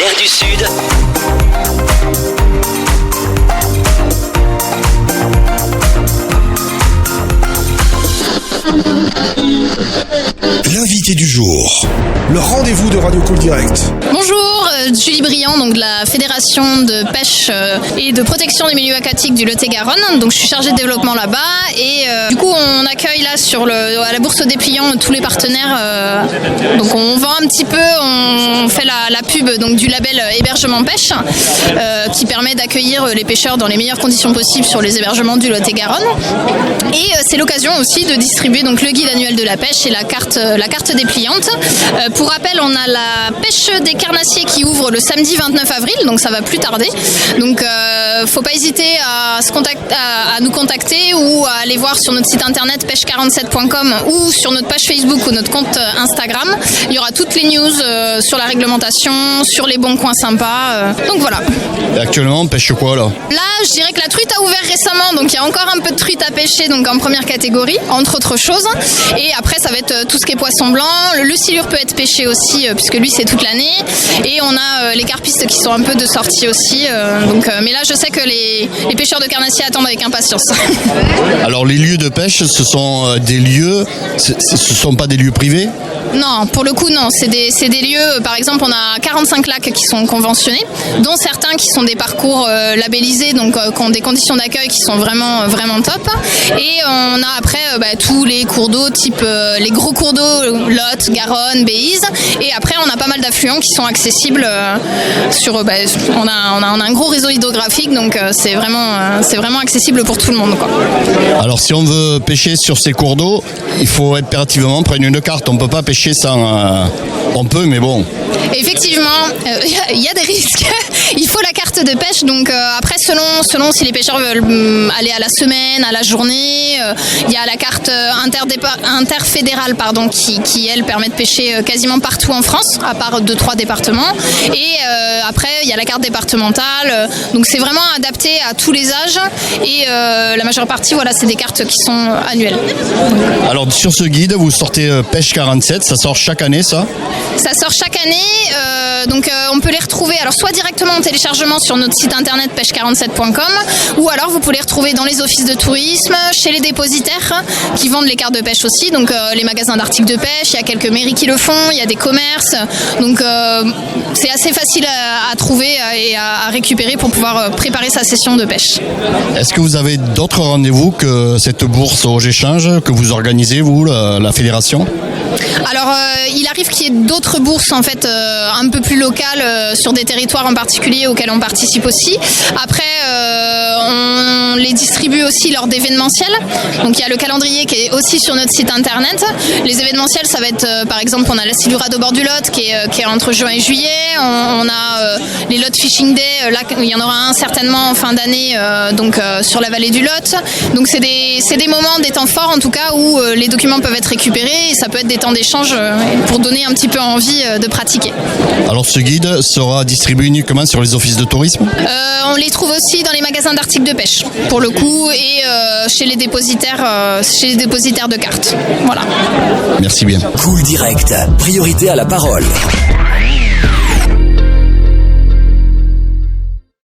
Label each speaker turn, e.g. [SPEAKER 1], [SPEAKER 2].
[SPEAKER 1] mer du Sud.
[SPEAKER 2] L'invité du jour. Le rendez-vous de Radio Cool Direct.
[SPEAKER 3] Bonjour, Julie Briand, donc de la Fédération de pêche et de protection des milieux aquatiques du Lot-et-Garonne. Donc je suis chargée de développement là-bas et du coup on accueille là à la bourse des pliants tous les partenaires. Donc on vend un petit peu, on fait la pub donc du label hébergement pêche qui permet d'accueillir les pêcheurs dans les meilleures conditions possibles sur les hébergements du Lot-et-Garonne. Et c'est l'occasion aussi de distribuer donc le guide annuel de la pêche et la carte dépliante. Pour rappel, on a la pêche des carnassiers qui ouvre le samedi 29 avril, donc ça va plus tarder. Donc faut pas hésiter à nous contacter ou à aller voir sur notre site internet pêche47.com ou sur notre page Facebook ou notre compte Instagram. Il y aura toutes les news sur la réglementation, sur les bons coins sympas. Donc voilà.
[SPEAKER 4] Et actuellement, on pêche quoi là ?
[SPEAKER 3] Là, je dirais que la truite a ouvert récemment, donc il y a encore un peu de truite à pêcher, donc en première catégorie, entre autres choses. Et après, ça va être tout ce qui est poisson blanc. Le silure peut être pêché aussi, puisque lui, c'est toute l'année. Et on a les carpistes qui sont un peu de sortie aussi. Mais là, je sais que les pêcheurs de carnassiers attendent avec impatience.
[SPEAKER 4] Alors, les lieux de pêche, ce sont des lieux, ce sont pas des lieux privés ?
[SPEAKER 3] Non, pour le coup, non. C'est des lieux, par exemple, on a 45 lacs qui sont conventionnés, dont certains qui sont des parcours labellisés, donc qui ont des conditions d'accueil qui sont vraiment, vraiment top. Et on a après tous les cours d'eau, type les gros cours d'eau, Lot, Garonne, Béise. Et après, on a pas mal d'affluents qui sont accessibles on a un gros réseau hydrographique, donc c'est vraiment accessible pour tout le monde, quoi.
[SPEAKER 4] Alors, si on veut pêcher sur ces cours d'eau, il faut impérativement prendre une carte. On peut pas pêcher sans... on peut, mais bon.
[SPEAKER 3] Effectivement, il y a des risques. Il faut la carte de pêche. Donc après, selon si les pêcheurs veulent aller à la semaine, à la journée, il y a la carte interfédérale qui elle permet de pêcher quasiment partout en France, à part 2-3 départements. Et après, il y a la carte départementale. Donc c'est vraiment adapté à tous les âges. Et la majeure partie, voilà, c'est des cartes qui sont annuelles.
[SPEAKER 4] Alors sur ce guide, vous sortez Pêche 47, ça sort chaque année, ça ?
[SPEAKER 3] Ça sort chaque année, on peut les retrouver alors soit directement en téléchargement sur notre site internet pêche47.com ou alors vous pouvez les retrouver dans les offices de tourisme, chez les dépositaires qui vendent les cartes de pêche aussi, donc les magasins d'articles de pêche, il y a quelques mairies qui le font, il y a des commerces, donc c'est assez facile à trouver et à récupérer pour pouvoir préparer sa session de pêche.
[SPEAKER 4] Est-ce que vous avez d'autres rendez-vous que cette bourse au Géchange que vous organisez, vous, la fédération ?
[SPEAKER 3] Alors, il arrive qu'il y ait d'autres bourses en fait un peu plus locales sur des territoires en particulier auxquels on participe aussi. Après, on les distribue aussi lors d'événementiels. Donc, il y a le calendrier qui est aussi sur notre site internet. Les événementiels, ça va être par exemple, on a la Silurade au bord du Lot qui est entre juin et juillet. On a les Lot Fishing Day. Là, il y en aura un certainement en fin d'année, sur la vallée du Lot. Donc, c'est des moments, des temps forts en tout cas où les documents peuvent être récupérés et ça peut être des temps d'échange pour donner un petit peu envie de pratiquer.
[SPEAKER 4] Alors ce guide sera distribué uniquement sur les offices de tourisme ?
[SPEAKER 3] On les trouve aussi dans les magasins d'articles de pêche pour le coup et chez les dépositaires de cartes. Voilà.
[SPEAKER 4] Merci bien.
[SPEAKER 1] Cool Direct, priorité à la parole.